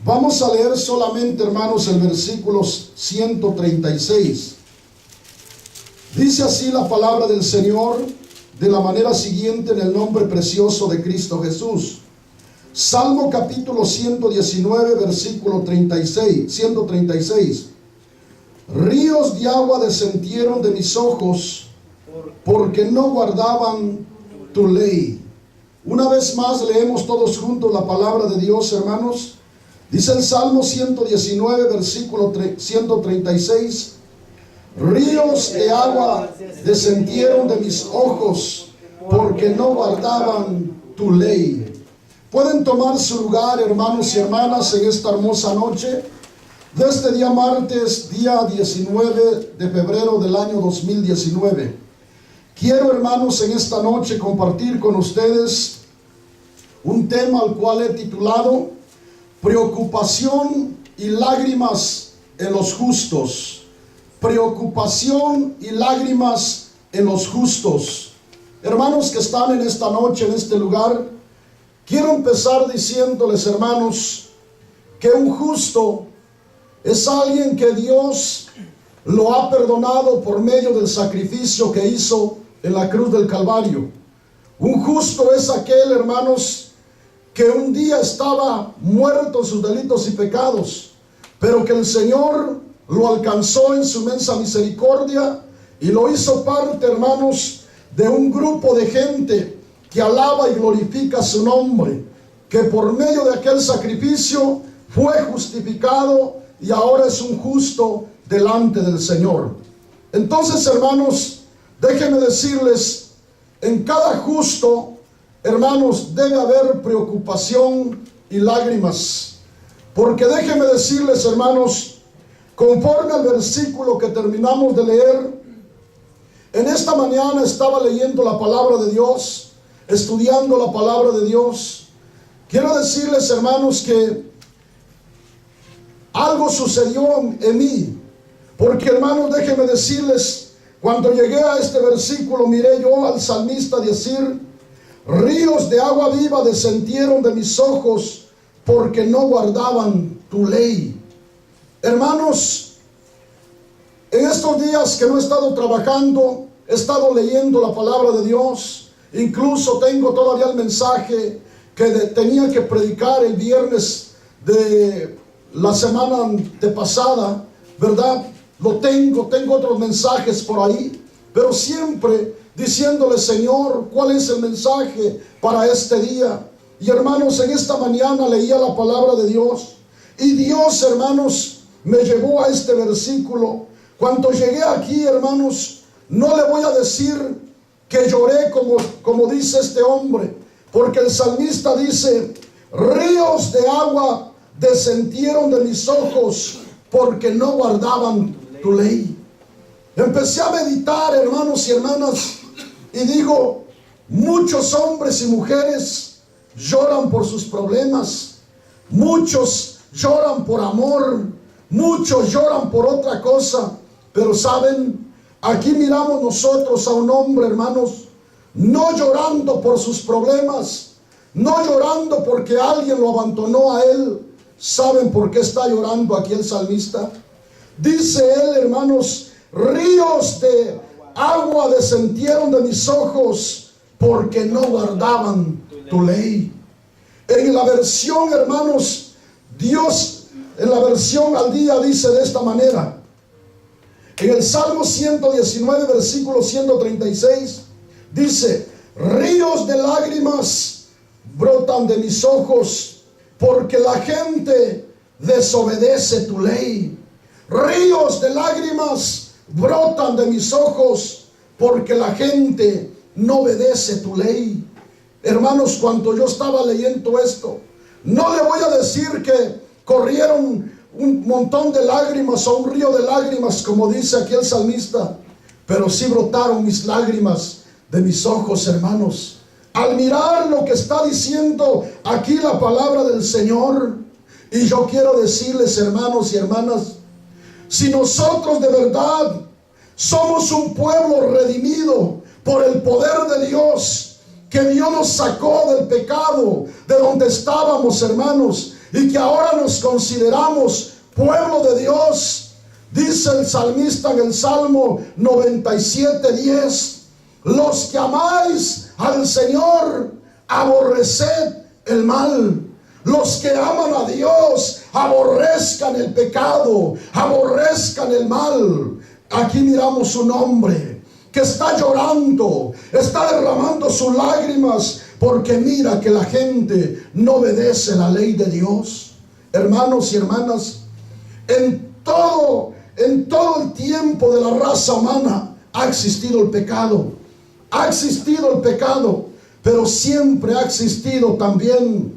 Vamos a leer solamente, hermanos, el versículo 136. Dice así la palabra del Señor de la manera siguiente, en el nombre precioso de Cristo Jesús. Salmo capítulo 119, versículo 136. Ríos de agua descendieron de mis ojos, porque no guardaban tu ley. Una vez más leemos todos juntos la palabra de Dios, hermanos. Dice el Salmo 119, versículo 136. Ríos de agua descendieron de mis ojos, porque no guardaban tu ley. Pueden tomar su lugar, hermanos y hermanas, en esta hermosa noche de este día martes, día 19 de febrero del año 2019. Quiero, hermanos, en esta noche compartir con ustedes un tema al cual he titulado Preocupación y lágrimas en los justos. Preocupación y lágrimas en los justos. Hermanos que están en esta noche, en este lugar, quiero empezar diciéndoles, hermanos, que un justo es alguien que Dios lo ha perdonado por medio del sacrificio que hizo en la cruz del Calvario. Un justo es aquel, hermanos, que un día estaba muerto en sus delitos y pecados, pero que el Señor lo alcanzó en su inmensa misericordia y lo hizo parte, hermanos, de un grupo de gente que alaba y glorifica su nombre, que por medio de aquel sacrificio fue justificado y ahora es un justo delante del Señor. Entonces, hermanos, déjenme decirles, en cada justo, hermanos, debe haber preocupación y lágrimas. Porque déjenme decirles, hermanos, conforme al versículo que terminamos de leer, en esta mañana estaba leyendo la palabra de Dios, estudiando la palabra de Dios. Quiero decirles, hermanos, que algo sucedió en mí. Porque, hermanos, déjenme decirles, cuando llegué a este versículo, miré yo al salmista decir: ríos de agua viva descendieron de mis ojos, porque no guardaban tu ley. Hermanos, en estos días que no he estado trabajando, he estado leyendo la palabra de Dios. Incluso tengo todavía el mensaje que tenía que predicar el viernes de la semana antepasada, ¿verdad? Lo tengo otros mensajes por ahí, pero siempre diciéndole: Señor, ¿cuál es el mensaje para este día? Y hermanos, en esta mañana leía la palabra de Dios, y Dios, hermanos, me llevó a este versículo. Cuando llegué aquí, hermanos, no le voy a decir que lloré como dice este hombre, porque el salmista dice: ríos de agua descendieron de mis ojos, porque no guardaban tu ley. Empecé a meditar, hermanos y hermanas, y digo: muchos hombres y mujeres lloran por sus problemas, muchos lloran por amor, muchos lloran por otra cosa, pero saben, aquí miramos nosotros a un hombre, hermanos, no llorando por sus problemas, no llorando porque alguien lo abandonó a él. ¿Saben por qué está llorando aquí el salmista? Dice él, hermanos: ríos de agua descendieron de mis ojos, porque no guardaban tu ley. En la versión, hermanos, Dios, en la versión al día, dice de esta manera. En el Salmo 119, versículo 136, dice: ríos de lágrimas brotan de mis ojos, porque la gente desobedece tu ley. Ríos de lágrimas brotan de mis ojos, porque la gente no obedece tu ley. Hermanos, cuando yo estaba leyendo esto, no le voy a decir que corrieron un montón de lágrimas o un río de lágrimas, como dice aquí el salmista, pero sí brotaron mis lágrimas de mis ojos, hermanos, al mirar lo que está diciendo aquí la palabra del Señor. Y yo quiero decirles, hermanos y hermanas, si nosotros de verdad somos un pueblo redimido por el poder de Dios, que Dios nos sacó del pecado, de donde estábamos, hermanos, y que ahora nos consideramos pueblo de Dios. Dice el salmista en el Salmo 97:10: los que amáis al Señor, aborreced el mal. Los que aman a Dios, aborrezcan el pecado, aborrezcan el mal. Aquí miramos un hombre que está llorando, está derramando sus lágrimas, porque mira que la gente no obedece la ley de Dios. Hermanos y hermanas, en todo el tiempo de la raza humana ha existido el pecado. Ha existido el pecado, pero siempre ha existido también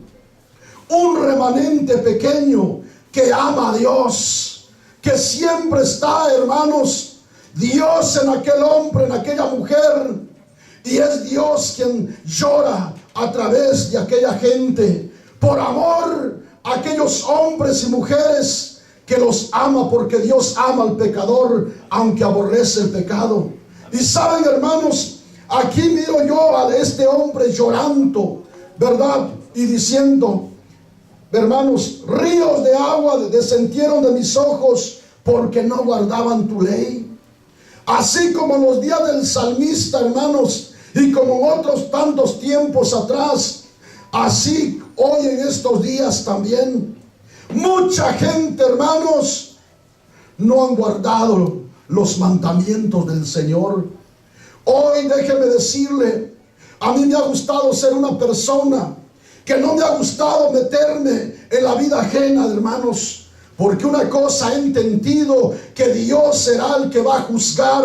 un remanente pequeño que ama a Dios, que siempre está, hermanos, Dios en aquel hombre, en aquella mujer, y es Dios quien llora a través de aquella gente, por amor a aquellos hombres y mujeres que los ama, porque Dios ama al pecador, aunque aborrece el pecado. Y saben, hermanos, aquí miro yo a este hombre llorando, ¿verdad? Y diciendo: hermanos, ríos de agua descendieron de mis ojos porque no guardaban tu ley. Así como en los días del salmista, hermanos, y como en otros tantos tiempos atrás, así hoy en estos días también, mucha gente, hermanos, no han guardado los mandamientos del Señor. Hoy déjeme decirle, a mí me ha gustado ser una persona que no me ha gustado meterme en la vida ajena, hermanos, porque una cosa he entendido, que Dios será el que va a juzgar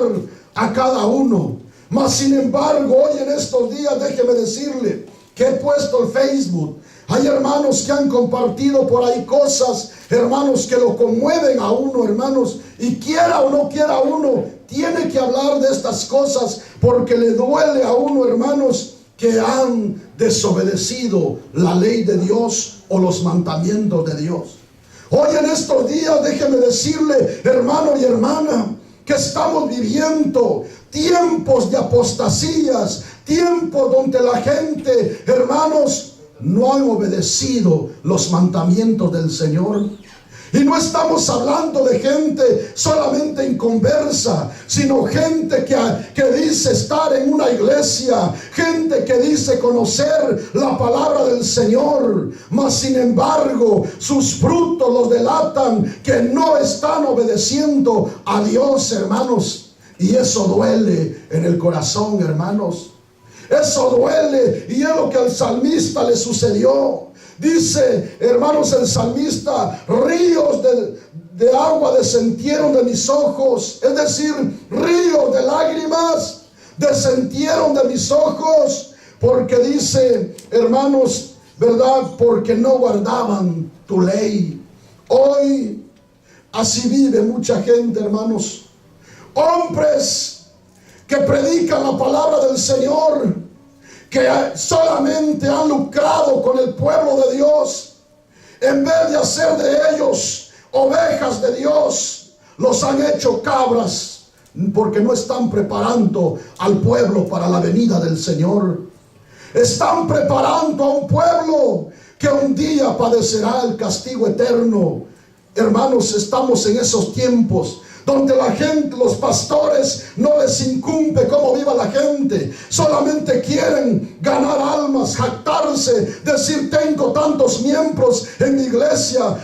a cada uno. Mas sin embargo, hoy en estos días, déjeme decirle que he puesto el Facebook. Hay hermanos que han compartido por ahí cosas, hermanos, que lo conmueven a uno, hermanos, y quiera o no quiera uno, tiene que hablar de estas cosas, porque le duele a uno, hermanos, que han desobedecido la ley de Dios o los mandamientos de Dios. Hoy en estos días, déjeme decirle, hermano y hermana, que estamos viviendo tiempos de apostasías, tiempos donde la gente, hermanos, no han obedecido los mandamientos del Señor. Y no estamos hablando de gente solamente inconversa, sino gente que dice estar en una iglesia, gente que dice conocer la palabra del Señor, mas sin embargo sus frutos los delatan que no están obedeciendo a Dios, hermanos. Y eso duele en el corazón, hermanos. Eso duele, y es lo que al salmista le sucedió. Dice, hermanos, el salmista: ríos de agua descendieron de mis ojos. Es decir, ríos de lágrimas descendieron de mis ojos, porque dice, hermanos, ¿verdad? Porque no guardaban tu ley. Hoy así vive mucha gente, hermanos. Hombres que predican la palabra del Señor, que solamente han lucrado con el pueblo de Dios, en vez de hacer de ellos ovejas de Dios, los han hecho cabras, porque no están preparando al pueblo para la venida del Señor. Están preparando a un pueblo que un día padecerá el castigo eterno. Hermanos, estamos en esos tiempos donde la gente, los pastores, no les incumbe cómo viva la gente. Solamente quieren ganar almas, jactarse, decir: tengo tantos miembros en mi iglesia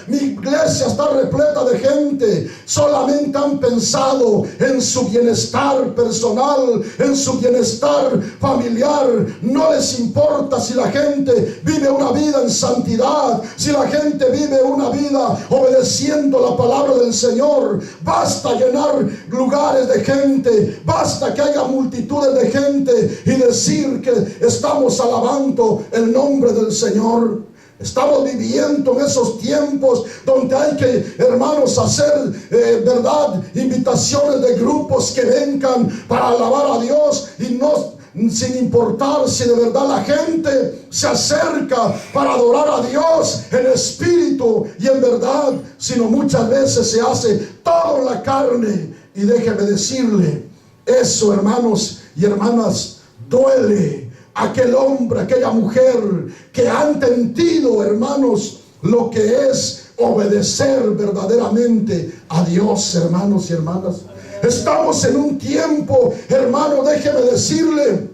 está repleta de gente. Solamente han pensado en su bienestar personal, en su bienestar familiar. No les importa si la gente vive una vida en santidad, si la gente vive una vida obedeciendo la palabra del Señor. Basta llenar lugares de gente, basta que haya multitudes de gente y decir que estamos alabando el nombre del Señor. Estamos viviendo en esos tiempos donde hay que, hermanos, hacer verdad, invitaciones de grupos que vengan para alabar a Dios, y no sin importar si de verdad la gente se acerca para adorar a Dios en espíritu y en verdad, sino muchas veces se hace todo en la carne. Y déjeme decirle, eso, hermanos y hermanas, duele. Aquel hombre, aquella mujer que ha entendido, hermanos, lo que es obedecer verdaderamente a Dios, hermanos y hermanas. Estamos en un tiempo, hermano, déjeme decirle,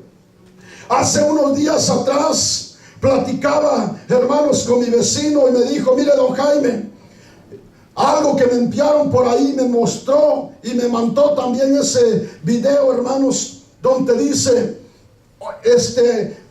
hace unos días atrás platicaba, hermanos, con mi vecino y me dijo: mire, don Jaime, algo que me enviaron por ahí, me mostró y me mandó también ese video, hermanos, donde dice,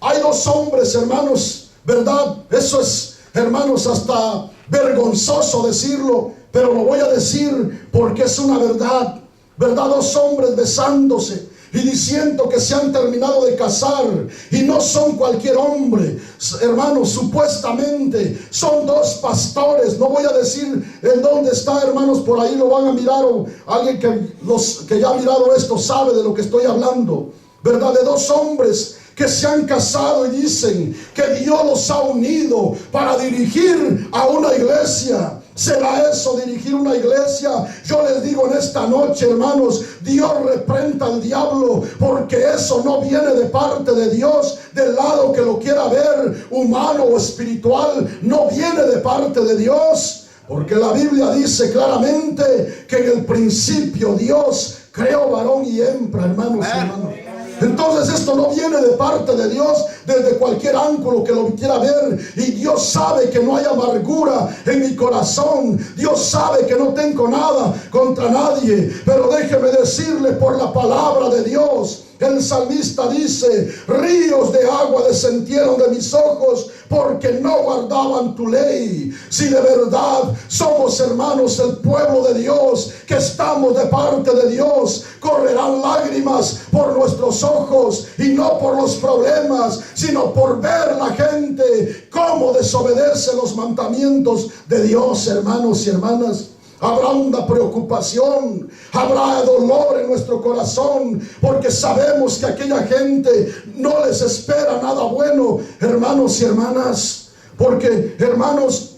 hay dos hombres, hermanos, ¿verdad? Eso es, hermanos, hasta vergonzoso decirlo, pero lo voy a decir porque es una verdad, ¿verdad? Dos hombres besándose y diciendo que se han terminado de casar, y no son cualquier hombre, hermanos, supuestamente son dos pastores. No voy a decir en dónde está, hermanos, por ahí lo van a mirar, o alguien que ya ha mirado esto sabe de lo que estoy hablando, ¿verdad? De dos hombres que se han casado y dicen que Dios los ha unido para dirigir a una iglesia. ¿Será eso dirigir una iglesia? Yo les digo en esta noche, hermanos, Dios reprenda al diablo, porque eso no viene de parte de Dios. Del lado que lo quiera ver, humano o espiritual, no viene de parte de Dios, porque la Biblia dice claramente que en el principio Dios creó varón y hembra, hermanos y hermanas. Entonces esto no viene de parte de Dios desde cualquier ángulo que lo quiera ver. Y Dios sabe que no hay amargura en mi corazón. Dios sabe que no tengo nada contra nadie. Pero déjeme decirle por la palabra de Dios. El salmista dice: ríos de agua descendieron de mis ojos porque no guardaban tu ley. Si de verdad somos, hermanos, el pueblo de Dios, que estamos de parte de Dios, correrán lágrimas por nuestros ojos, y no por los problemas, sino por ver la gente cómo desobedece los mandamientos de Dios, hermanos y hermanas. Habrá una preocupación, habrá dolor en nuestro corazón, porque sabemos que aquella gente no les espera nada bueno, hermanos y hermanas. Porque, hermanos,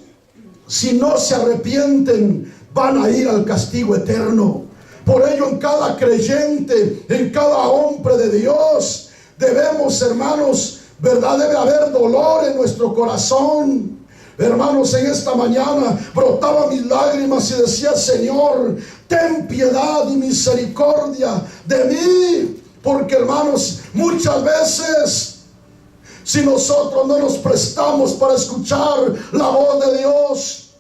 si no se arrepienten, van a ir al castigo eterno. Por ello, en cada creyente, en cada hombre de Dios, debemos, hermanos, ¿verdad? Debe haber dolor en nuestro corazón. Hermanos, en esta mañana brotaba mis lágrimas y decía: Señor, ten piedad y misericordia de mí. Porque, hermanos, muchas veces, si nosotros no nos prestamos para escuchar la voz de Dios,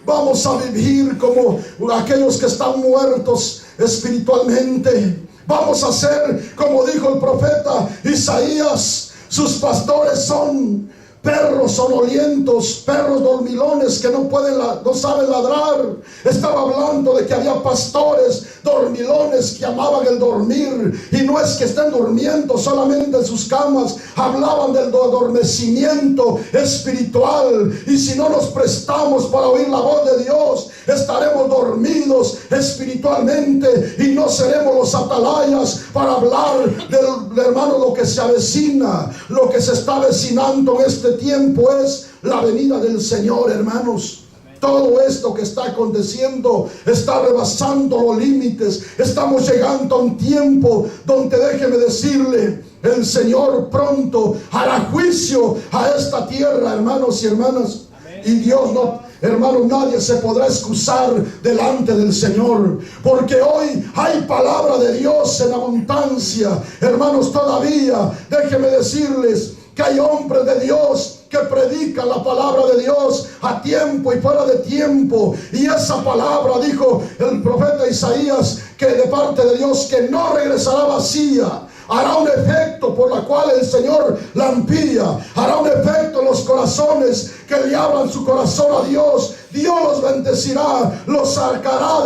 vamos a vivir como aquellos que están muertos espiritualmente. Vamos a ser, como dijo el profeta Isaías: sus pastores son perros sonolientos, perros dormilones que no saben ladrar. Estaba hablando de que había pastores dormilones que amaban el dormir, y no es que estén durmiendo solamente en sus camas, hablaban del adormecimiento espiritual. Y si no nos prestamos para oír la voz de Dios, estaremos dormidos espiritualmente y no seremos los atalayas para hablar del hermano. Lo que se avecina, lo que se está avecinando en este tiempo es la venida del Señor, hermanos. Todo esto que está aconteciendo está rebasando los límites. Estamos llegando a un tiempo donde, déjeme decirle, el Señor pronto hará juicio a esta tierra, hermanos y hermanas. Amén. Y Dios no, hermano, nadie se podrá excusar delante del Señor, porque hoy hay palabra de Dios en abundancia, hermanos. Todavía, déjeme decirles que hay hombres de Dios que predican la palabra de Dios a tiempo y fuera de tiempo. Y esa palabra, dijo el profeta Isaías, que de parte de Dios, que no regresará vacía. Hará un efecto por la cual el Señor la envía. Hará un efecto en los corazones que le abran su corazón a Dios. Dios los bendecirá, los sacará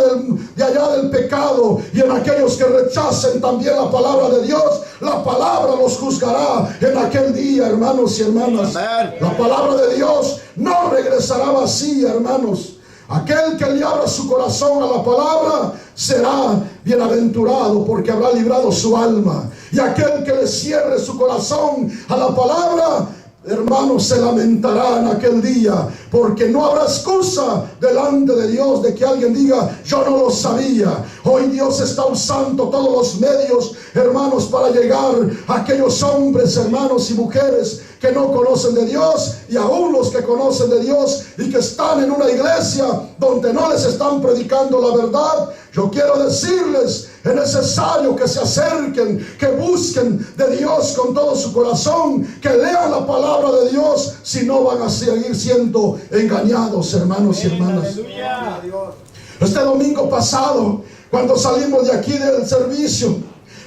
de allá del pecado. Y en aquellos que rechacen también la palabra de Dios, la palabra los juzgará en aquel día, hermanos y hermanas. Amén. La palabra de Dios no regresará vacía, hermanos. Aquel que le abra su corazón a la palabra será bienaventurado, porque habrá librado su alma. Y aquel que le cierre su corazón a la palabra, hermanos, se lamentarán aquel día, porque no habrá excusa delante de Dios de que alguien diga: yo no lo sabía. Hoy Dios está usando todos los medios, hermanos, para llegar a aquellos hombres, hermanos y mujeres que no conocen de Dios, y aún los que conocen de Dios y que están en una iglesia donde no les están predicando la verdad. Yo quiero decirles: es necesario que se acerquen, que busquen de Dios con todo su corazón, que lean la palabra de Dios, si no van a seguir siendo engañados, hermanos y hermanas. Este domingo pasado, cuando salimos de aquí del servicio,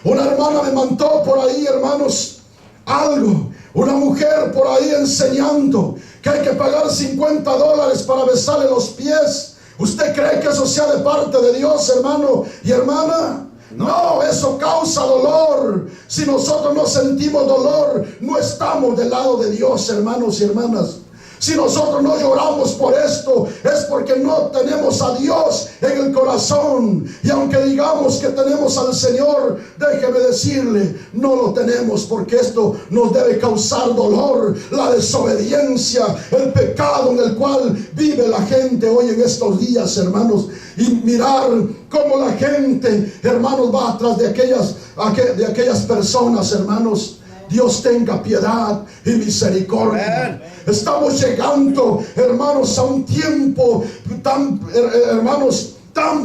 una hermana me mandó por ahí, hermanos, algo. Una mujer por ahí enseñando que hay que pagar $50 para besarle los pies. ¿Usted cree que eso sea de parte de Dios, hermano y hermana? No, eso causa dolor. Si nosotros no sentimos dolor, no estamos del lado de Dios, hermanos y hermanas. Si nosotros no lloramos por esto, es porque no tenemos a Dios en el corazón. Y aunque digamos que tenemos al Señor, déjeme decirle, no lo tenemos, porque esto nos debe causar dolor. La desobediencia, el pecado en el cual vive la gente hoy en estos días, hermanos. Y mirar cómo la gente, hermanos, va atrás de aquellas personas, hermanos. Dios tenga piedad y misericordia. Estamos llegando, hermanos, a un tiempo tan, hermanos,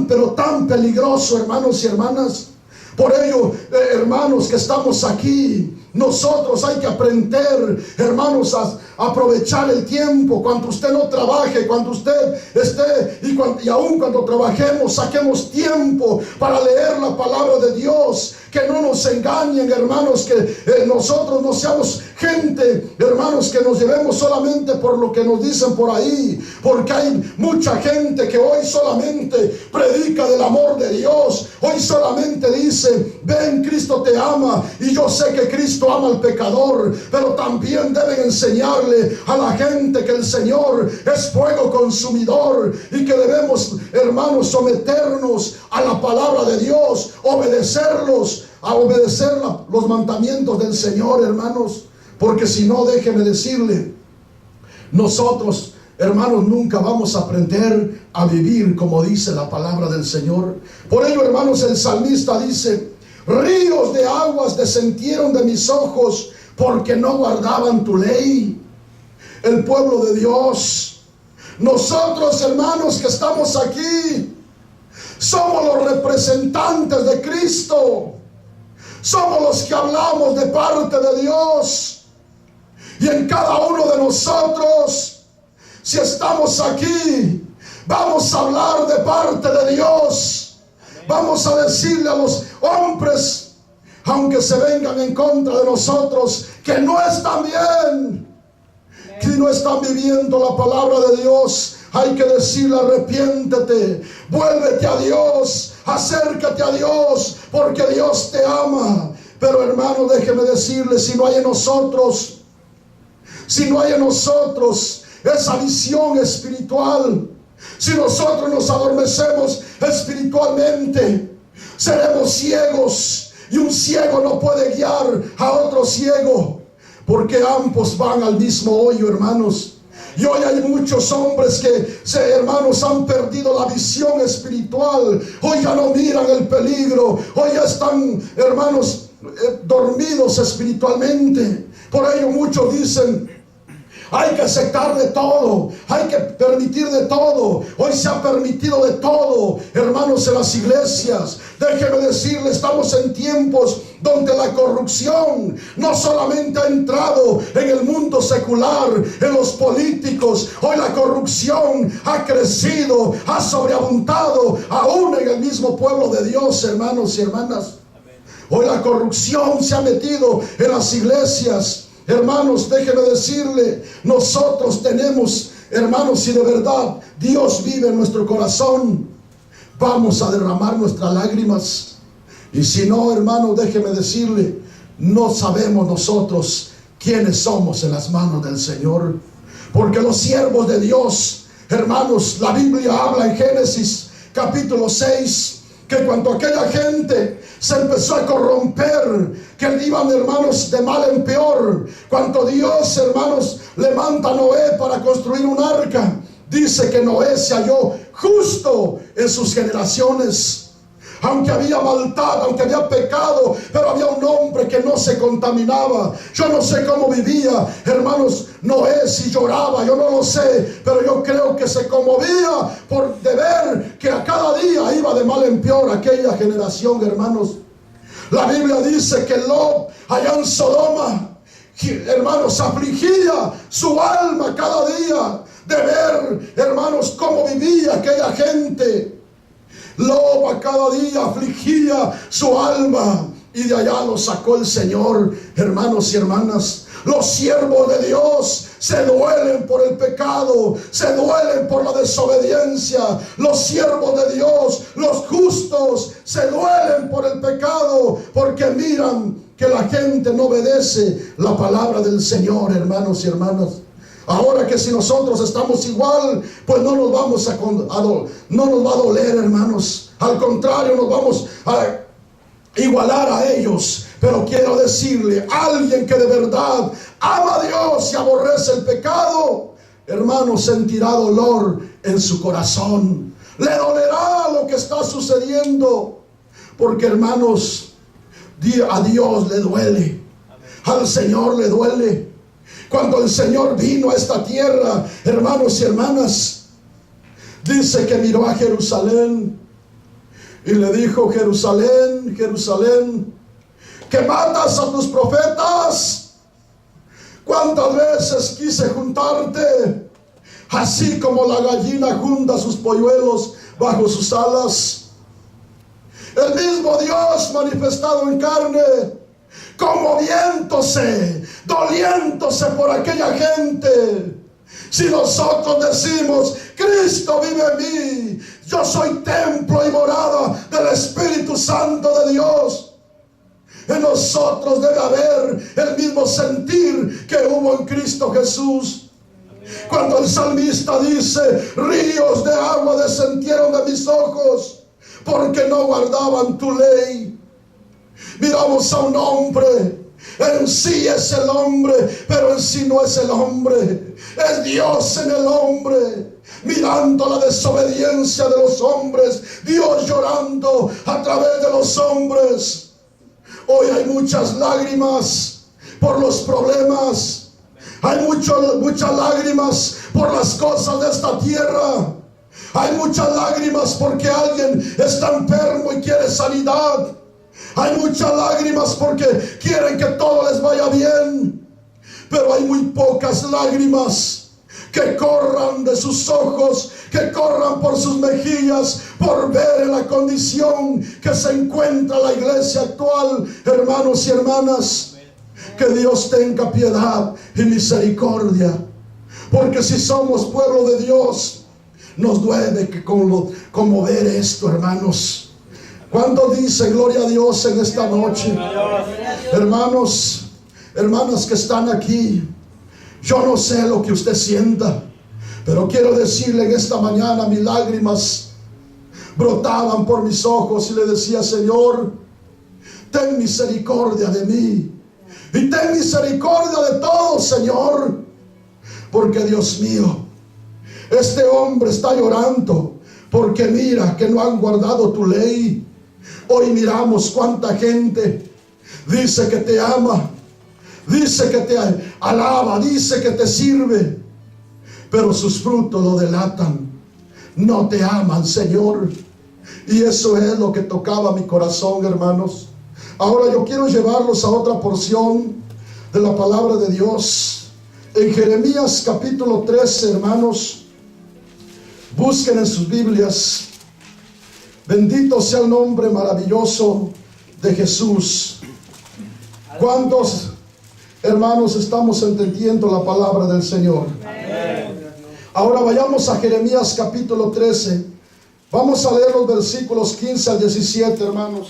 pero tan peligroso, hermanos y hermanas. Por ello, hermanos, que estamos aquí, nosotros hay que aprender, hermanos, a aprovechar el tiempo. Cuando usted no trabaje, cuando usted esté, y aún cuando trabajemos, saquemos tiempo para leer la palabra de Dios. Que no nos engañen, hermanos, que nosotros no seamos gente, hermanos, que nos llevemos solamente por lo que nos dicen por ahí. Porque hay mucha gente que hoy solamente predica del amor de Dios. Hoy solamente dice: ven, Cristo te ama. Y yo sé que Cristo ama al pecador, pero también deben enseñarle a la gente que el Señor es fuego consumidor y que debemos, hermanos, someternos a la palabra de Dios, a obedecer los mandamientos del Señor, hermanos. Porque si no, déjeme decirle, nosotros, hermanos, nunca vamos a aprender a vivir como dice la palabra del Señor. Por ello, hermanos, el salmista dice: ríos de aguas descendieron de mis ojos, porque no guardaban tu ley. El pueblo de Dios, nosotros, hermanos, que estamos aquí, somos los representantes de Cristo. Somos los que hablamos de parte de Dios. Y en cada uno de nosotros, si estamos aquí, vamos a hablar de parte de Dios. Vamos a decirle a los hombres, aunque se vengan en contra de nosotros, que no están bien, que no están viviendo la palabra de Dios. Hay que decirle: arrepiéntete, vuélvete a Dios, acércate a Dios, porque Dios te ama. Pero, hermano, déjeme decirle, si no hay en nosotros esa visión espiritual, si nosotros nos adormecemos espiritualmente, seremos ciegos, y un ciego no puede guiar a otro ciego, porque ambos van al mismo hoyo, hermanos. Y hoy hay muchos hombres que, hermanos, han perdido la visión espiritual. Hoy ya no miran el peligro. Hoy ya están, hermanos, dormidos espiritualmente. Por ello muchos dicen: hay que aceptar de todo, hay que permitir de todo. Hoy se ha permitido de todo, hermanos, en las iglesias. Déjeme decirle, estamos en tiempos donde la corrupción no solamente ha entrado en el mundo secular, en los políticos. Hoy la corrupción ha crecido, ha sobreabundado aún en el mismo pueblo de Dios, hermanos y hermanas. Hoy la corrupción se ha metido en las iglesias. Hermanos, déjeme decirle, nosotros tenemos, hermanos, si de verdad Dios vive en nuestro corazón, vamos a derramar nuestras lágrimas. Y si no, hermanos, déjeme decirle, no sabemos nosotros quiénes somos en las manos del Señor. Porque los siervos de Dios, hermanos, la Biblia habla en Génesis capítulo 6, que cuando aquella gente se empezó a corromper, que iban, hermanos, de mal en peor, cuando Dios, hermanos, le manda a Noé para construir un arca, dice que Noé se halló justo en sus generaciones. Aunque había maldad, aunque había pecado, pero había un hombre que no se contaminaba. Yo no sé cómo vivía, hermanos, Noé, si lloraba, yo no lo sé, pero yo creo que se conmovía por de ver que a cada día iba de mal en peor aquella generación, hermanos. La Biblia dice que Lot, allá en Sodoma, hermanos, afligía su alma cada día de ver, hermanos, cómo vivía aquella gente. Lot cada día afligía su alma, y de allá lo sacó el Señor. Hermanos y hermanas, los siervos de Dios se duelen por el pecado, se duelen por la desobediencia. Los siervos de Dios, los justos, se duelen por el pecado, porque miran que la gente no obedece la palabra del Señor, hermanos y hermanas. Ahora que si nosotros estamos igual, pues no nos va a doler, hermanos. Al contrario, nos vamos a igualar a ellos. Pero quiero decirle, alguien que de verdad ama a Dios y aborrece el pecado, hermano, sentirá dolor en su corazón. Le dolerá lo que está sucediendo, porque, hermanos, a Dios le duele, al Señor le duele. Cuando el Señor vino a esta tierra, hermanos y hermanas, dice que miró a Jerusalén y le dijo: Jerusalén, Jerusalén, que matas a tus profetas. ¿Cuántas veces quise juntarte, así como la gallina junta sus polluelos bajo sus alas? El mismo Dios manifestado en carne, conmoviéndose, doliéndose por aquella gente. Si nosotros decimos: Cristo vive en mí, yo soy templo y morada del Espíritu Santo de Dios, en nosotros debe haber el mismo sentir que hubo en Cristo Jesús. Cuando el salmista dice: ríos de agua descendieron de mis ojos, porque no guardaban tu ley. Miramos a un hombre, en sí es el hombre, pero en sí no es el hombre. Es Dios en el hombre, mirando la desobediencia de los hombres, Dios llorando a través de los hombres. Hoy hay muchas lágrimas por los problemas, hay muchas lágrimas por las cosas de esta tierra. Hay muchas lágrimas porque alguien está enfermo y quiere sanidad. Hay muchas lágrimas porque quieren que todo les vaya bien. Pero hay muy pocas lágrimas que corran de sus ojos, que corran por sus mejillas, por ver en la condición que se encuentra la iglesia actual. Hermanos y hermanas, que Dios tenga piedad y misericordia, porque si somos pueblo de Dios, nos duele que como ver esto, hermanos. ¿Cuánto dice gloria a Dios en esta noche? Hermanos, hermanas que están aquí, yo no sé lo que usted sienta, pero quiero decirle en esta mañana, mis lágrimas brotaban por mis ojos y le decía: Señor, ten misericordia de mí y ten misericordia de todos, Señor, porque Dios mío, este hombre está llorando porque mira que no han guardado tu ley. Hoy miramos cuánta gente dice que te ama, dice que te alaba, dice que te sirve, pero sus frutos lo delatan. No te aman, Señor. Y eso es lo que tocaba mi corazón, hermanos. Ahora yo quiero llevarlos a otra porción de la palabra de Dios. En Jeremías capítulo 13, hermanos, busquen en sus Biblias. Bendito sea el nombre maravilloso de Jesús. ¿Cuántos, hermanos, estamos entendiendo la palabra del Señor? Amén. Ahora vayamos a Jeremías capítulo 13. Vamos a leer los versículos 15 al 17, hermanos.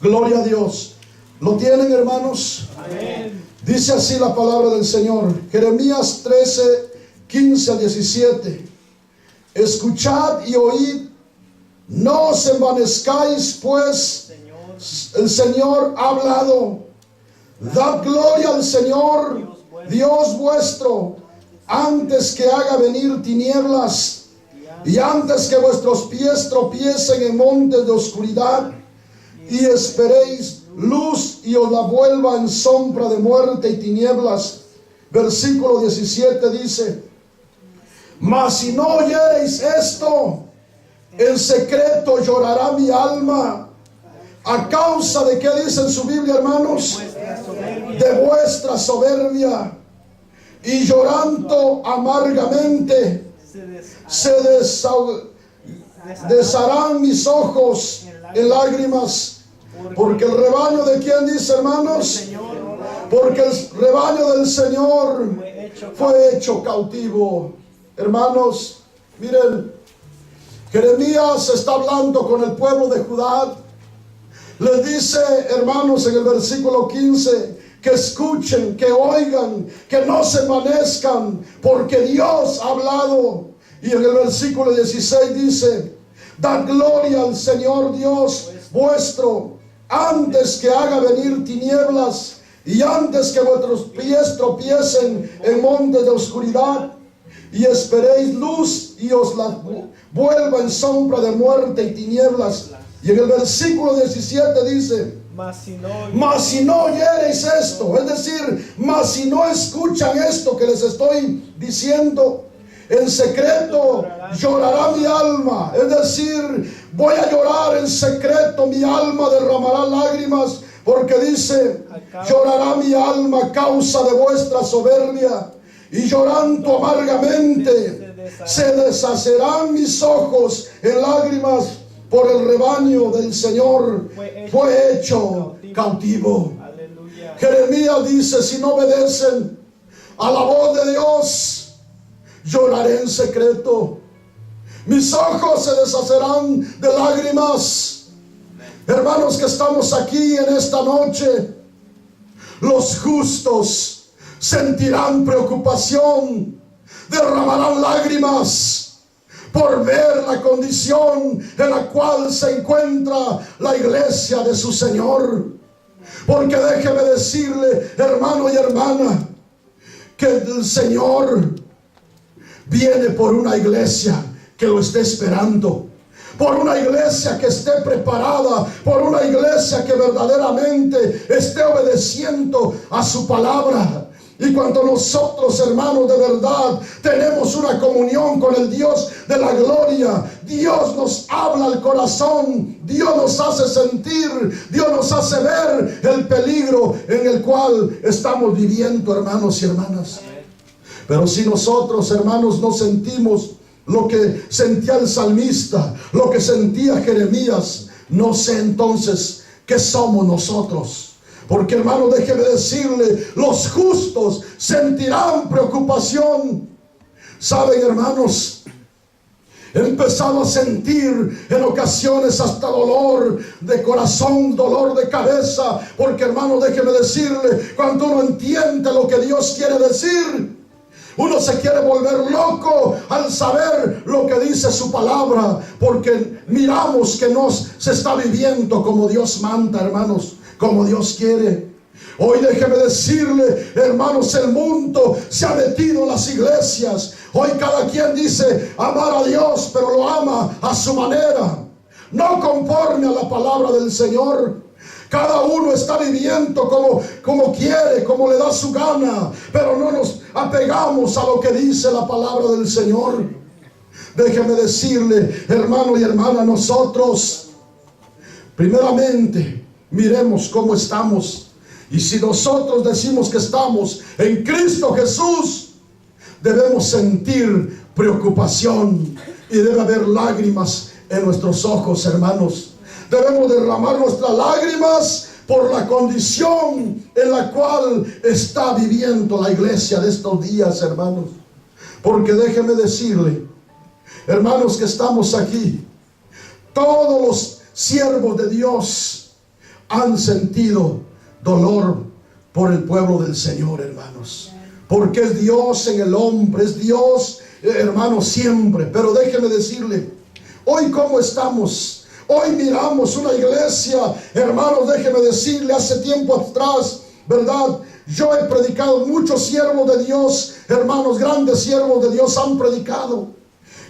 Gloria a Dios. ¿Lo tienen, hermanos? Amén. Dice así la palabra del Señor. Jeremías 13, 15 al 17. Escuchad y oíd No os envanezcáis, pues el Señor ha hablado. Dad gloria al Señor, Dios vuestro, antes que haga venir tinieblas y antes que vuestros pies tropiecen en montes de oscuridad, y esperéis luz y os la vuelva en sombra de muerte y tinieblas. Versículo 17 dice: mas si no oyereis esto, en secreto llorará mi alma. ¿A causa de qué dice en su Biblia, hermanos? De vuestra soberbia. Y llorando amargamente se desharán mis ojos en lágrimas. Porque el rebaño de quién dice, hermanos, porque el rebaño del Señor fue hecho cautivo. Hermanos, miren, Jeremías está hablando con el pueblo de Judá. Les dice, hermanos, en el versículo 15, que escuchen, que oigan, que no se envanezcan, porque Dios ha hablado. Y en el versículo 16 dice: dad gloria al Señor Dios vuestro, antes que haga venir tinieblas y antes que vuestros pies tropiecen en montes de oscuridad, y esperéis luz y os la vuelva en sombra de muerte y tinieblas. Y en el versículo 17 dice: mas si no oyereis esto, es decir, mas si no escuchan esto que les estoy diciendo, en secreto llorará mi alma. Es decir, voy a llorar en secreto, mi alma derramará lágrimas, porque dice: llorará mi alma a causa de vuestra soberbia, y llorando amargamente se deshacerán mis ojos en lágrimas, por el rebaño del Señor fue hecho cautivo. Jeremías dice: si no obedecen a la voz de Dios, lloraré en secreto, mis ojos se deshacerán de lágrimas. Hermanos que estamos aquí en esta noche, los justos sentirán preocupación, derramarán lágrimas por ver la condición en la cual se encuentra la iglesia de su Señor. Porque déjeme decirle, hermano y hermana, que el Señor viene por una iglesia que lo esté esperando, por una iglesia que esté preparada, por una iglesia que verdaderamente esté obedeciendo a su palabra. Y cuando nosotros, hermanos, de verdad tenemos una comunión con el Dios de la gloria, Dios nos habla al corazón, Dios nos hace sentir, Dios nos hace ver el peligro en el cual estamos viviendo, hermanos y hermanas. Pero si nosotros, hermanos, no sentimos lo que sentía el salmista, lo que sentía Jeremías, no sé entonces qué somos nosotros. Porque, hermano, déjeme decirle, los justos sentirán preocupación. Saben, hermanos, he empezado a sentir en ocasiones hasta dolor de corazón, dolor de cabeza. Porque, hermano, déjeme decirle, cuando uno entiende lo que Dios quiere decir, uno se quiere volver loco al saber lo que dice su palabra. Porque miramos que no se está viviendo como Dios manda, hermanos, como Dios quiere. Hoy déjeme decirle, hermanos, el mundo se ha metido en las iglesias. Hoy cada quien dice amar a Dios, pero lo ama a su manera, no conforme a la palabra del Señor. Cada uno está viviendo como quiere, como le da su gana, pero no nos apegamos a lo que dice la palabra del Señor. Déjeme decirle, hermano y hermana, nosotros primeramente miremos cómo estamos. Y si nosotros decimos que estamos en Cristo Jesús, debemos sentir preocupación y debe haber lágrimas en nuestros ojos, hermanos. Debemos derramar nuestras lágrimas por la condición en la cual está viviendo la iglesia de estos días, hermanos. Porque déjeme decirle, hermanos, que estamos aquí, todos los siervos de Dios han sentido dolor por el pueblo del Señor, hermanos. Porque es Dios en el hombre, es Dios, hermanos, siempre. Pero déjeme decirle, Hoy, ¿cómo estamos? Hoy miramos una iglesia, hermanos, déjeme decirle, hace tiempo atrás, ¿verdad? Yo he predicado, muchos siervos de Dios, hermanos, grandes siervos de Dios han predicado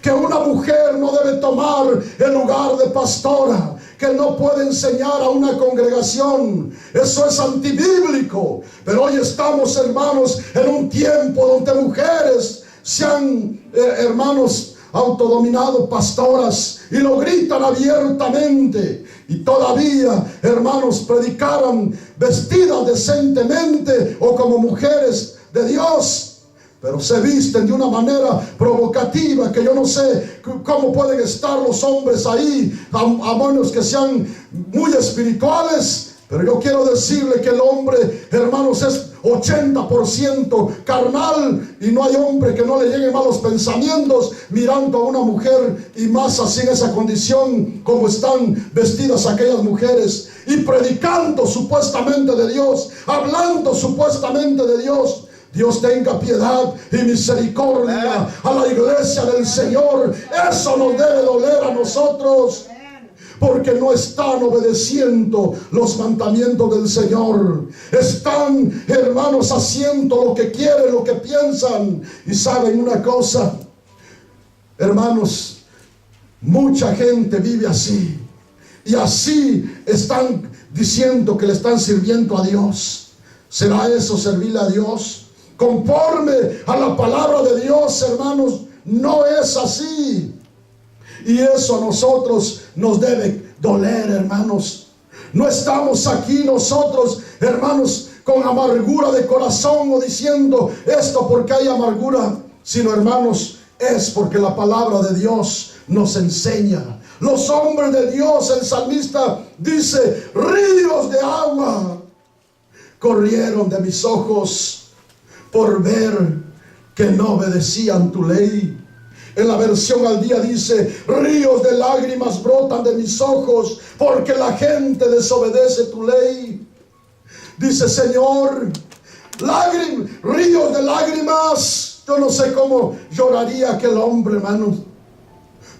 que una mujer no debe tomar el lugar de pastora, que no puede enseñar a una congregación. Eso es antibíblico. Pero hoy estamos, hermanos, en un tiempo donde mujeres se han, hermanos, autodominado pastoras y lo gritan abiertamente. Y todavía, hermanos, predicaran vestidas decentemente o como mujeres de Dios, pero se visten de una manera provocativa que yo no sé cómo pueden estar los hombres ahí, a menos que sean muy espirituales. Pero yo quiero decirle que el hombre, hermanos, es 80% carnal, y no hay hombre que no le lleguen malos pensamientos mirando a una mujer, y más así en esa condición como están vestidas aquellas mujeres, y predicando supuestamente de Dios, hablando supuestamente de Dios. Dios tenga piedad y misericordia a la iglesia del Señor. Eso nos debe doler a nosotros, porque no están obedeciendo los mandamientos del Señor. Están, hermanos, haciendo lo que quieren, lo que piensan. Y saben una cosa, hermanos, mucha gente vive así, y así están diciendo que le están sirviendo a Dios. ¿Será eso servirle a Dios? Conforme a la palabra de Dios, hermanos, no es así. Y eso a nosotros nos debe doler, hermanos. No estamos aquí nosotros, hermanos, con amargura de corazón o diciendo esto porque hay amargura, sino, hermanos, es porque la palabra de Dios nos enseña. Los hombres de Dios, el salmista dice, ríos de agua corrieron de mis ojos por ver que no obedecían tu ley. En la versión al día dice, ríos de lágrimas brotan de mis ojos porque la gente desobedece tu ley. Dice, Señor, ríos de lágrimas. Yo no sé cómo lloraría aquel hombre, hermano.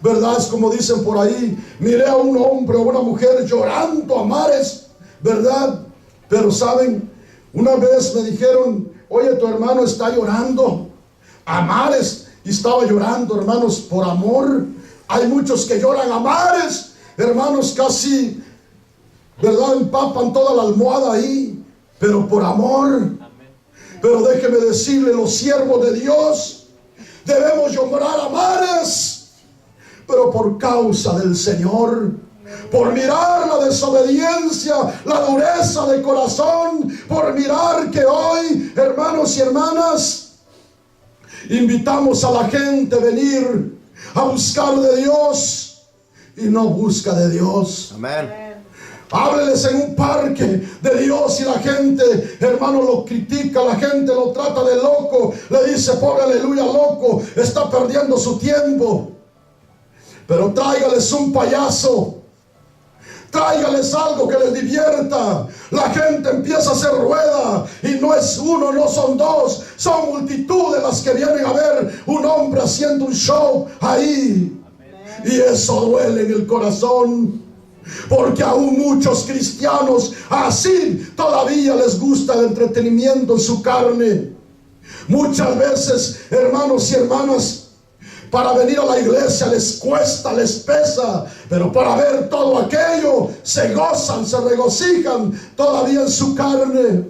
¿Verdad? Es como dicen por ahí, miré a un hombre o una mujer llorando a mares, ¿verdad? Pero saben, una vez me dijeron, oye, tu hermano está llorando a mares. Y estaba llorando, hermanos, por amor. Hay muchos que lloran a mares, hermanos, casi, ¿verdad?, empapan toda la almohada ahí, pero por amor. Amén. Pero déjeme decirle, los siervos de Dios debemos llorar a mares, pero por causa del Señor. Por mirar la desobediencia, la dureza de corazón, por mirar que hoy, hermanos y hermanas, invitamos a la gente a venir a buscar de Dios y no busca de Dios. Amén. Hábleles en un parque de Dios y la gente, hermano, lo critica, la gente lo trata de loco, le dice, pobre aleluya, loco, está perdiendo su tiempo. Pero tráigales un payaso, tráigales algo que les divierta. La gente empieza a hacer rueda, y no es uno, no son dos, son multitudes las que vienen a ver un hombre haciendo un show ahí. Amén. Y eso duele en el corazón, porque aún muchos cristianos así todavía les gusta el entretenimiento en su carne. Muchas veces, hermanos y hermanas, para venir a la iglesia les cuesta, les pesa, pero para ver todo aquello se gozan, se regocijan todavía en su carne.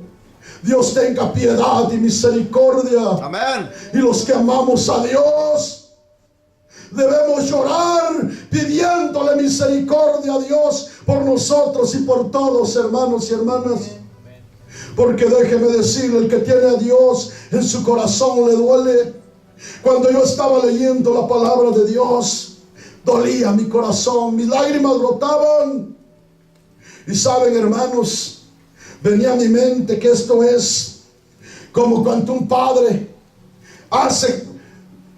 Dios tenga piedad y misericordia. Amén. Y los que amamos a Dios debemos llorar pidiéndole misericordia a Dios por nosotros y por todos, hermanos y hermanas. Porque déjeme decirle, el que tiene a Dios en su corazón le duele. Cuando yo estaba leyendo la palabra de Dios, dolía mi corazón, mis lágrimas brotaban. Y saben, hermanos, venía a mi mente que esto es como cuando un padre hace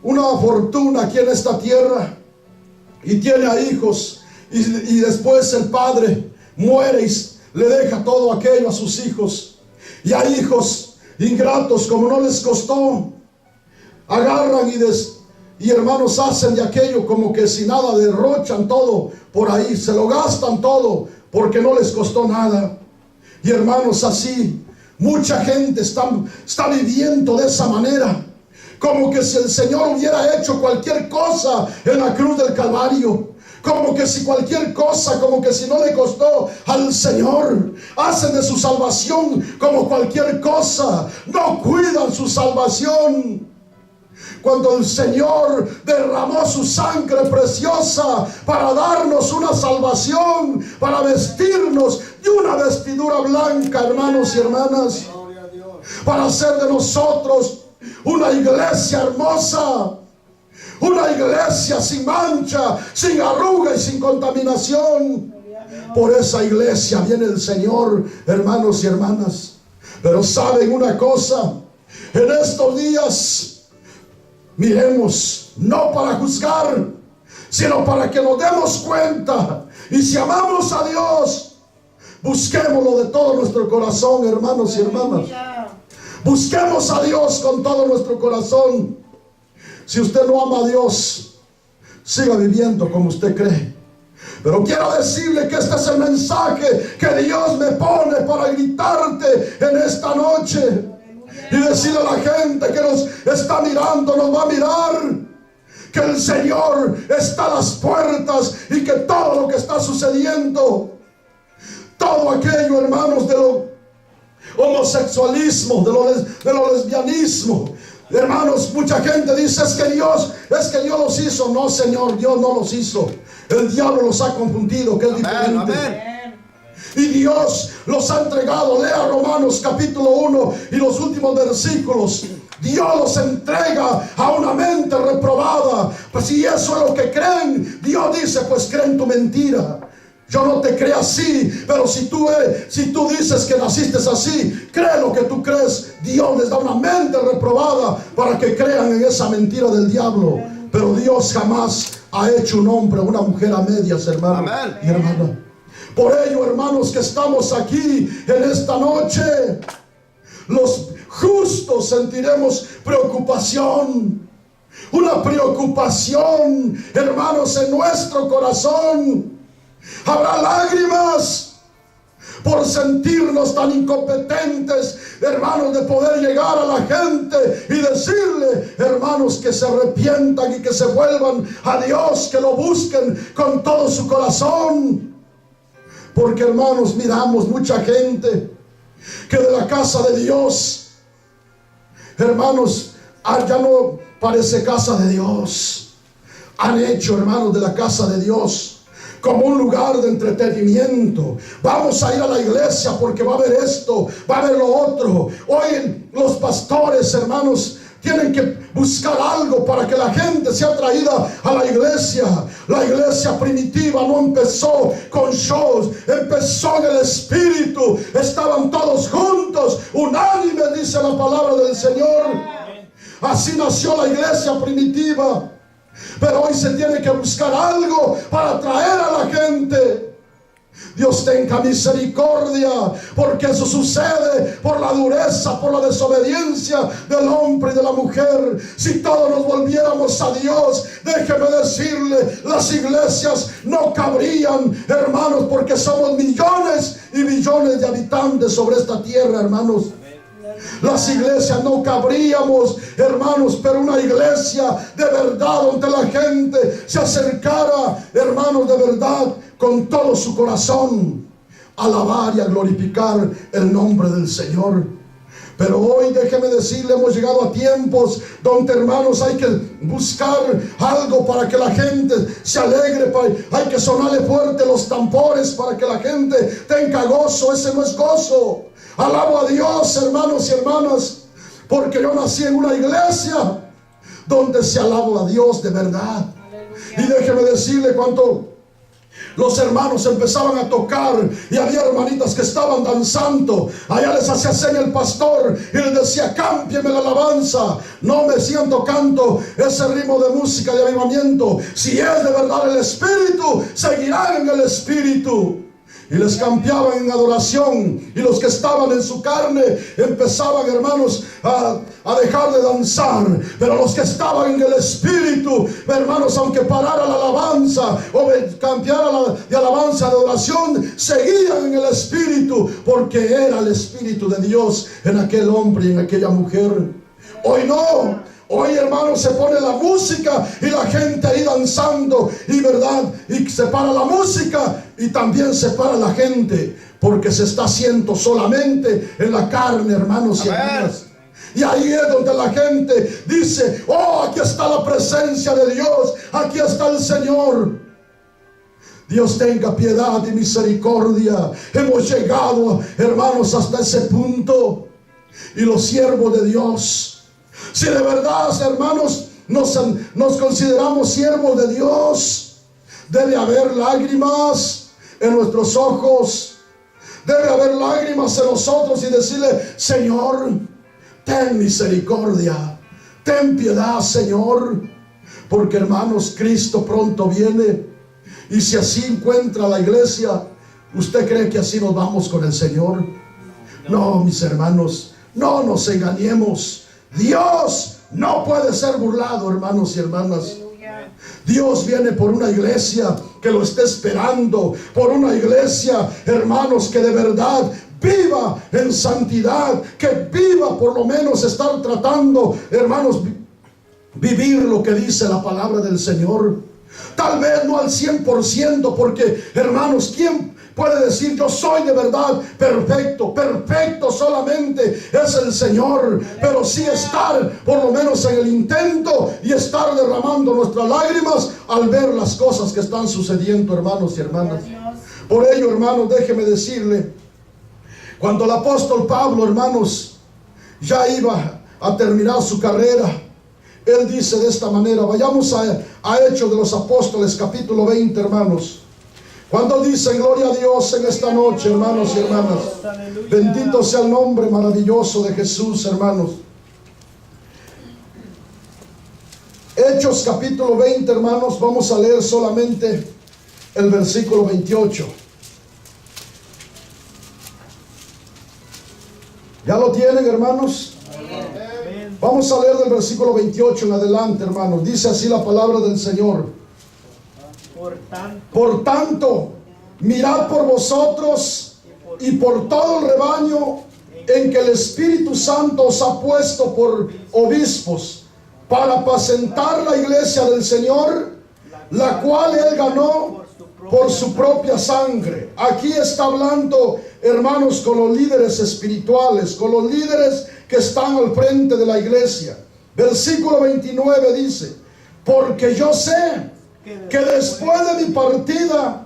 una fortuna aquí en esta tierra y tiene a hijos, y después el padre muere y le deja todo aquello a sus hijos. Y hay hijos ingratos, como no les costó, agarran Y hermanos, hacen de aquello como que si nada, derrochan todo por ahí, se lo gastan todo porque no les costó nada. Y hermanos, así mucha gente está viviendo de esa manera, como que si el Señor hubiera hecho cualquier cosa en la cruz del Calvario, como que si cualquier cosa, como que si no le costó al Señor. Hacen de su salvación como cualquier cosa, no cuidan su salvación. Cuando el Señor derramó su sangre preciosa para darnos una salvación, para vestirnos de una vestidura blanca, hermanos y hermanas, para hacer de nosotros una iglesia hermosa, una iglesia sin mancha, sin arruga y sin contaminación. Por esa iglesia viene el Señor, hermanos y hermanas. Pero saben una cosa, en estos días miremos, no para juzgar, sino para que nos demos cuenta. Y si amamos a Dios, busquémoslo de todo nuestro corazón, hermanos y hermanas. Busquemos a Dios con todo nuestro corazón. Si usted no ama a Dios, siga viviendo como usted cree. Pero quiero decirle que este es el mensaje que Dios me pone para gritarte en esta noche. Y decirle a la gente que nos está mirando, nos va a mirar, que el Señor está a las puertas y que todo lo que está sucediendo, todo aquello, hermanos, de lo homosexualismo, de lo lesbianismo, hermanos, mucha gente dice es que Dios los hizo. No, Señor, Dios no los hizo. El diablo los ha confundido, que es diferente. Amén. Y Dios los ha entregado. Lea Romanos capítulo 1 y los últimos versículos. Dios los entrega a una mente reprobada. Pues si eso es lo que creen, Dios dice, pues creen tu mentira. Yo no te creo así, pero si tú dices que naciste así, cree lo que tú crees. Dios les da una mente reprobada para que crean en esa mentira del diablo. Pero Dios jamás ha hecho un hombre o una mujer a medias, hermano. Amén. Y hermana. Por ello, hermanos, que estamos aquí en esta noche, los justos sentiremos preocupación. Una preocupación, hermanos, en nuestro corazón. Habrá lágrimas por sentirnos tan incompetentes, hermanos, de poder llegar a la gente y decirle, hermanos, que se arrepientan y que se vuelvan a Dios, que lo busquen con todo su corazón. Porque, hermanos, miramos mucha gente que de la casa de Dios, hermanos, ya no parece casa de Dios. Han hecho, hermanos, de la casa de Dios como un lugar de entretenimiento. Vamos a ir a la iglesia porque va a haber esto, va a haber lo otro. Hoy los pastores, hermanos, tienen que buscar algo para que la gente sea atraída a la iglesia. La iglesia primitiva no empezó con shows, empezó en el Espíritu. Estaban todos juntos, unánimes, dice la palabra del Señor. Así nació la iglesia primitiva. Pero hoy se tiene que buscar algo para atraer a la gente. Dios tenga misericordia, porque eso sucede por la dureza, por la desobediencia del hombre y de la mujer. Si todos nos volviéramos a Dios, déjeme decirle, las iglesias no cabrían, hermanos, porque somos millones y millones de habitantes sobre esta tierra, hermanos. Las iglesias no cabríamos, hermanos, pero una iglesia de verdad, donde la gente se acercara, hermanos, de verdad, con todo su corazón, a alabar y a glorificar el nombre del Señor. Pero hoy, déjeme decirle, hemos llegado a tiempos donde, hermanos, hay que buscar algo para que la gente se alegre. Hay que sonarle fuerte los tambores para que la gente tenga gozo. Ese no es gozo. Alabo a Dios, hermanos y hermanas, porque yo nací en una iglesia donde se alaba a Dios de verdad. Aleluya. Y déjeme decirle, cuando los hermanos empezaban a tocar y había hermanitas que estaban danzando, allá les hacía seña el pastor y les decía, cámbieme la alabanza, no me sigan tocando ese ritmo de música de avivamiento. Si es de verdad el Espíritu, seguirán en el Espíritu. y les cambiaban en adoración, y los que estaban en su carne empezaban, hermanos, a dejar de danzar, pero los que estaban en el Espíritu, hermanos, aunque parara la alabanza o cambiara de alabanza a adoración, seguían en el Espíritu, porque era el Espíritu de Dios en aquel hombre y en aquella mujer. Hoy no. Hoy, hermanos, se pone la música y la gente ahí danzando, y verdad, y se para la música y también se para la gente, porque se está haciendo solamente en la carne, hermanos y hermanas. Y ahí es donde la gente dice: oh, aquí está la presencia de Dios, aquí está el Señor. Dios tenga piedad y misericordia. Hemos llegado, hermanos, hasta ese punto. Y los siervos de Dios, si de verdad, hermanos, nos consideramos siervos de Dios, debe haber lágrimas en nuestros ojos, debe haber lágrimas en nosotros, y decirle: Señor, ten misericordia, ten piedad, Señor, porque, hermanos, Cristo pronto viene. Y si así encuentra la iglesia, ¿usted cree que así nos vamos con el Señor? No, mis hermanos, no nos engañemos. Dios no puede ser burlado, hermanos y hermanas. Dios viene por una iglesia que lo está esperando, por una iglesia, hermanos, que de verdad viva en santidad, que viva por lo menos estar tratando, hermanos, vivir lo que dice la palabra del Señor. Tal vez no al 100%, porque, hermanos, ¿quién puede decir yo soy de verdad perfecto? Perfecto solamente es el Señor. Pero sí estar por lo menos en el intento y estar derramando nuestras lágrimas al ver las cosas que están sucediendo, hermanos y hermanas. Por ello, hermanos, déjeme decirle, cuando el apóstol Pablo, hermanos, ya iba a terminar su carrera, él dice de esta manera. Vayamos a Hechos de los Apóstoles, capítulo 20, hermanos. Cuando dice: gloria a Dios en esta noche, hermanos y hermanas. Bendito sea el nombre maravilloso de Jesús, hermanos. Hechos capítulo 20, hermanos. Vamos a leer solamente el versículo 28. ¿Ya lo tienen, hermanos? Vamos a leer del versículo 28 en adelante, hermanos. Dice así la palabra del Señor: por tanto, mirad por vosotros y por todo el rebaño en que el Espíritu Santo os ha puesto por obispos, para apacentar la iglesia del Señor, la cual Él ganó por su propia sangre. Aquí está hablando, hermanos, con los líderes espirituales, con los líderes que están al frente de la iglesia. Versículo 29 dice: porque yo sé que después de mi partida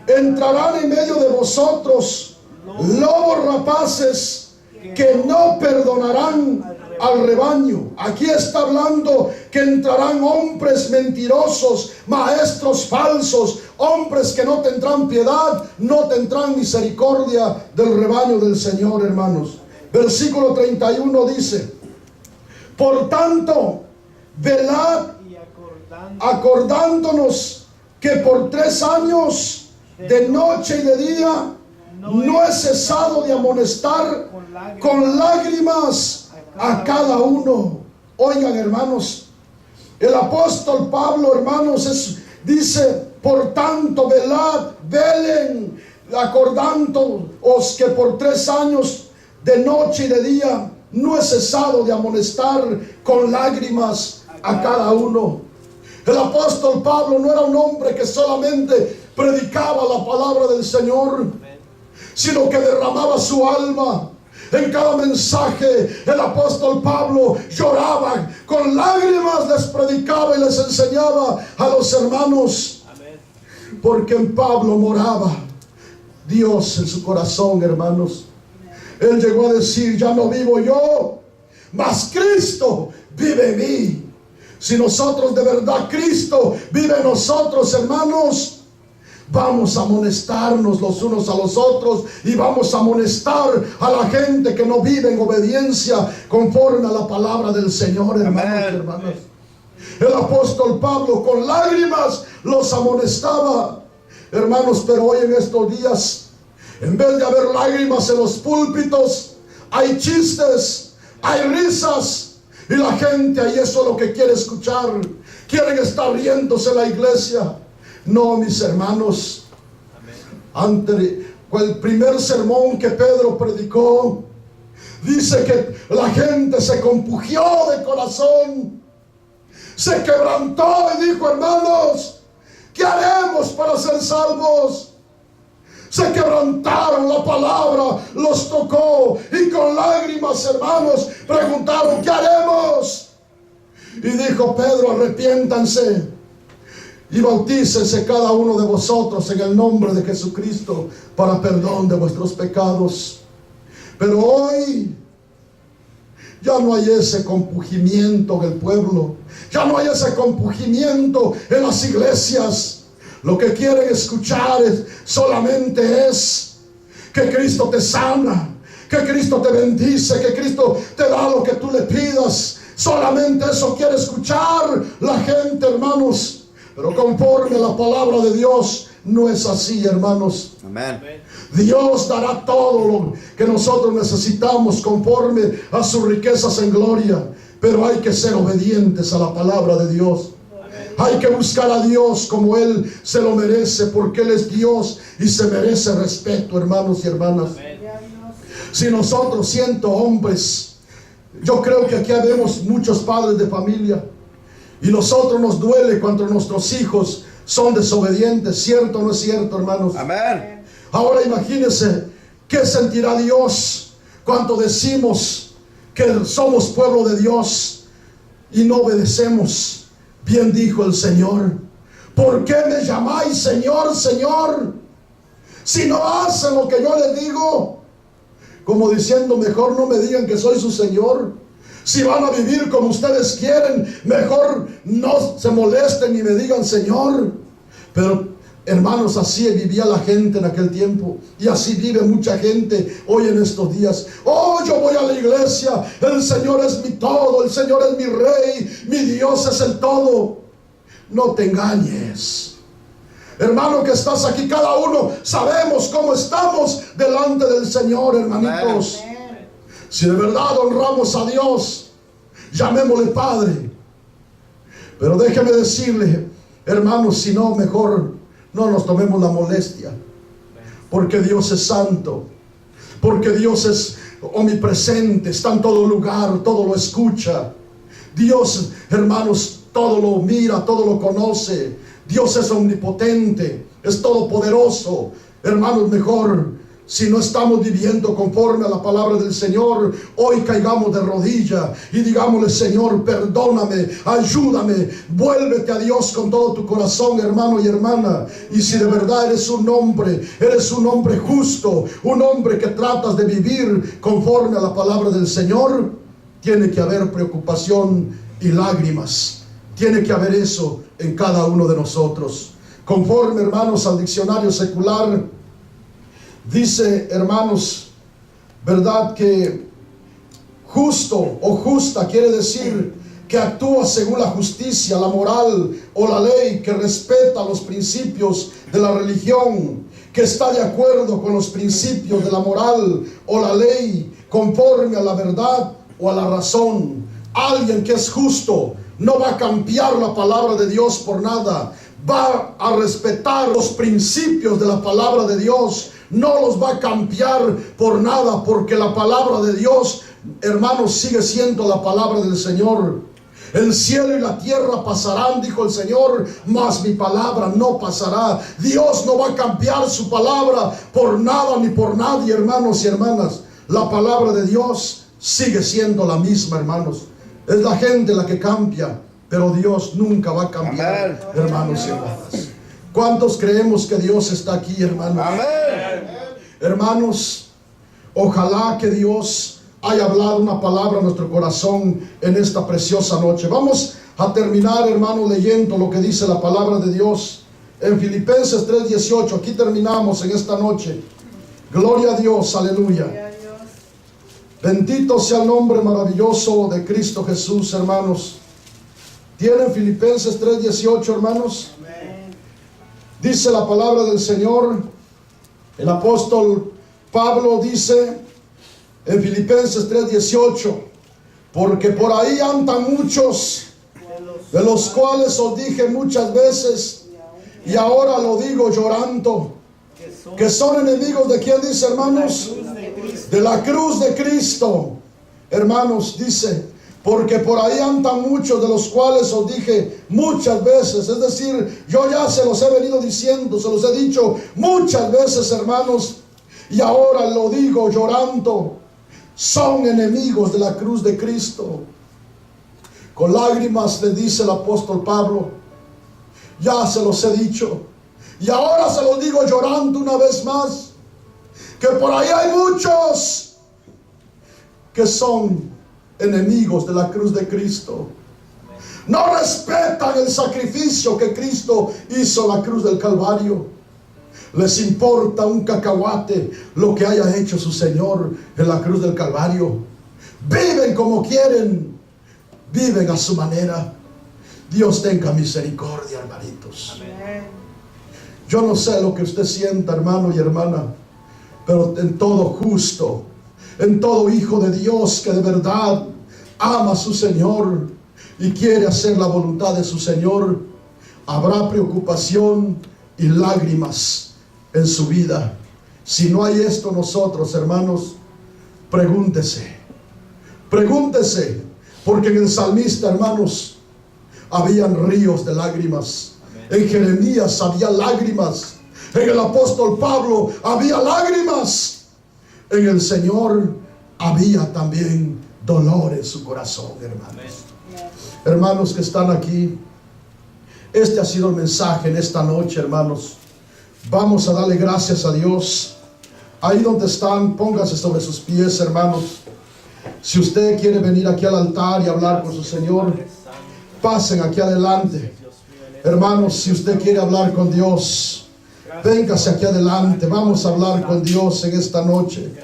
entrarán en medio de vosotros lobos rapaces que no perdonarán al rebaño. Aquí está hablando que entrarán hombres mentirosos, maestros falsos, hombres que no tendrán piedad, no tendrán misericordia del rebaño del Señor, hermanos. Versículo 31 dice: por tanto, velad, acordándonos que por 3 años, de noche y de día, no he cesado de amonestar con lágrimas a cada uno. Oigan, hermanos, el apóstol Pablo, hermanos, dice: por tanto, velad, velen, acordándoos que por 3 años, de noche y de día, no he cesado de amonestar con lágrimas a cada uno. El apóstol Pablo no era un hombre que solamente predicaba la palabra del Señor, sino que derramaba su alma. En cada mensaje el apóstol Pablo lloraba, con lágrimas les predicaba y les enseñaba a los hermanos. Porque en Pablo moraba Dios en su corazón, hermanos. Él llegó a decir: ya no vivo yo, mas Cristo vive en mí. Si nosotros de verdad Cristo vive en nosotros, hermanos, vamos a amonestarnos los unos a los otros, y vamos a amonestar a la gente que no vive en obediencia conforme a la palabra del Señor, hermanos y hermanas. El apóstol Pablo con lágrimas los amonestaba, hermanos. Pero hoy en estos días En vez de haber lágrimas en los púlpitos, hay chistes, hay risas. Y la gente ahí eso es lo que quiere escuchar. Quieren estar riéndose en la iglesia. No, mis hermanos. Ante el primer sermón que Pedro predicó, dice que la gente se compugió de corazón, se quebrantó y dijo: hermanos, ¿qué haremos para ser salvos? Se quebrantaron, la palabra los tocó y con lágrimas, hermanos, preguntaron: ¿qué haremos? Y dijo Pedro: arrepiéntanse y bautícense cada uno de vosotros en el nombre de Jesucristo para perdón de vuestros pecados. Pero hoy ya no hay ese compugimiento en el pueblo, ya no hay ese compugimiento en las iglesias. Lo que quieren escuchar solamente es que Cristo te sana, que Cristo te bendice, que Cristo te da lo que tú le pidas. Solamente eso quiere escuchar la gente, hermanos. Pero conforme a la palabra de Dios, no es así, hermanos. Amén. Dios dará todo lo que nosotros necesitamos conforme a sus riquezas en gloria. Pero hay que ser obedientes a la palabra de Dios. Hay que buscar a Dios como Él se lo merece, porque Él es Dios y se merece respeto, hermanos y hermanas. Si nosotros, siendo hombres, yo creo que aquí habemos muchos padres de familia, y nosotros nos duele cuando nuestros hijos son desobedientes. ¿Cierto o no es cierto, hermanos? Amén. Ahora imagínense qué sentirá Dios cuando decimos que somos pueblo de Dios y no obedecemos. Bien dijo el Señor: ¿por qué me llamáis Señor, Señor, si no hacen lo que yo les digo? Como diciendo: mejor no me digan que soy su Señor. Si van a vivir como ustedes quieren, mejor no se molesten y me digan Señor. Pero hermanos, así vivía la gente en aquel tiempo, y así vive mucha gente hoy en estos días. Oh, yo voy a la iglesia, el Señor es mi todo, el Señor es mi rey, mi Dios es el todo. No te engañes, hermano, que estás aquí. Cada uno sabemos cómo estamos delante del Señor, hermanitos. Amén. Si de verdad honramos a Dios, llamémosle Padre. Pero déjeme decirle, hermanos, si no, mejor no nos tomemos la molestia, porque Dios es santo, porque Dios es omnipresente, está en todo lugar, todo lo escucha. Dios, hermanos, todo lo mira, todo lo conoce. Dios es omnipotente, es todopoderoso. Hermanos, mejor, si no estamos viviendo conforme a la palabra del Señor, hoy caigamos de rodilla y digámosle: Señor, perdóname, ayúdame, vuélvete a Dios con todo tu corazón, hermano y hermana. Y si de verdad eres un hombre justo, un hombre que tratas de vivir conforme a la palabra del Señor, tiene que haber preocupación y lágrimas. Tiene que haber eso en cada uno de nosotros. Conforme, hermanos, al diccionario secular, dice, hermanos, verdad, que justo o justa quiere decir que actúa según la justicia, la moral o la ley, que respeta los principios de la religión, que está de acuerdo con los principios de la moral o la ley, conforme a la verdad o a la razón. Alguien que es justo no va a cambiar la palabra de Dios por nada. Va a respetar los principios de la palabra de Dios. No los va a cambiar por nada, porque la palabra de Dios, hermanos, sigue siendo la palabra del Señor. El cielo y la tierra pasarán, dijo el Señor, mas mi palabra no pasará. Dios no va a cambiar su palabra por nada ni por nadie, hermanos y hermanas. La palabra de Dios sigue siendo la misma, hermanos. Es la gente la que cambia, pero Dios nunca va a cambiar. Amén. Hermanos y hermanas. ¿Cuántos creemos que Dios está aquí, hermanos? Amén. Hermanos, ojalá que Dios haya hablado una palabra a nuestro corazón en esta preciosa noche. Vamos a terminar, hermanos, leyendo lo que dice la palabra de Dios en Filipenses 3:18. Aquí terminamos en esta noche. Gloria a Dios, aleluya. Bendito sea el nombre maravilloso de Cristo Jesús, hermanos. ¿Tienen Filipenses 3:18, hermanos? Dice la palabra del Señor. El apóstol Pablo dice en Filipenses 3:18, porque por ahí andan muchos, de los cuales os dije muchas veces, y ahora lo digo llorando, que son enemigos de ¿quién dice, hermanos? De la cruz de Cristo. Hermanos, dice, porque por ahí andan muchos, de los cuales os dije muchas veces. Es decir, yo ya se los he venido diciendo, se los he dicho muchas veces, hermanos, y ahora lo digo llorando. Son enemigos de la cruz de Cristo. Con lágrimas le dice el apóstol Pablo, ya se los he dicho, y ahora se los digo llorando una vez más, que por ahí hay muchos que son enemigos de la cruz de Cristo. No respetan el sacrificio que Cristo hizo en la cruz del Calvario. Les importa un cacahuate lo que haya hecho su Señor en la cruz del Calvario. Viven como quieren, viven a su manera. Dios tenga misericordia, hermanitos. Amén. Yo no sé lo que usted sienta, hermano y hermana, pero en todo justo, en todo hijo de Dios que de verdad ama a su Señor y quiere hacer la voluntad de su Señor, habrá preocupación y lágrimas en su vida. Si no hay esto nosotros, hermanos, pregúntese, porque en el salmista, hermanos, habían ríos de lágrimas. Amén. En Jeremías había lágrimas. En el apóstol Pablo había lágrimas. En el Señor había también dolor en su corazón, hermanos. Amén. Hermanos que están aquí, este ha sido el mensaje en esta noche, hermanos. Vamos a darle gracias a Dios. Ahí donde están, pónganse sobre sus pies, hermanos. Si usted quiere venir aquí al altar y hablar con su Señor, pasen aquí adelante. Hermanos, si usted quiere hablar con Dios, véngase aquí adelante. Vamos a hablar con Dios en esta noche.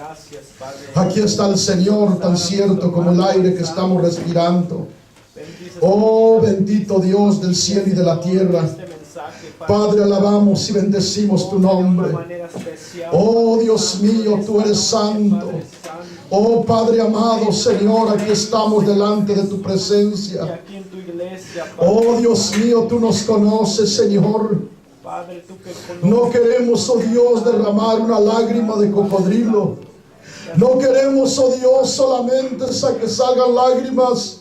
Aquí está el Señor, tan cierto como el aire que estamos respirando. Oh, bendito Dios del cielo y de la tierra. Padre, alabamos y bendecimos tu nombre. Oh, Dios mío, tú eres santo. Oh, Padre amado, Señor, aquí estamos delante de tu presencia. Oh, Dios mío, tú nos conoces, Señor. No queremos, oh Dios, derramar una lágrima de cocodrilo. No queremos, oh Dios, solamente que salgan lágrimas.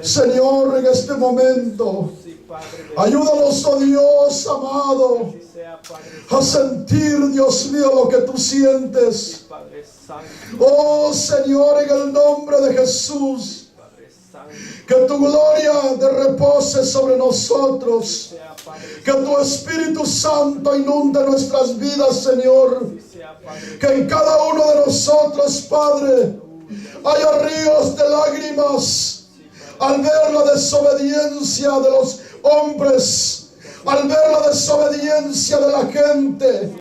Señor, en este momento, ayúdanos, oh Dios amado, a sentir, Dios mío, lo que tú sientes. Oh Señor, en el nombre de Jesús, que tu gloria repose sobre nosotros. Que tu Espíritu Santo inunde nuestras vidas, Señor. Que en cada uno de nosotros, Padre, haya ríos de lágrimas al ver la desobediencia de los hombres, al ver la desobediencia de la gente.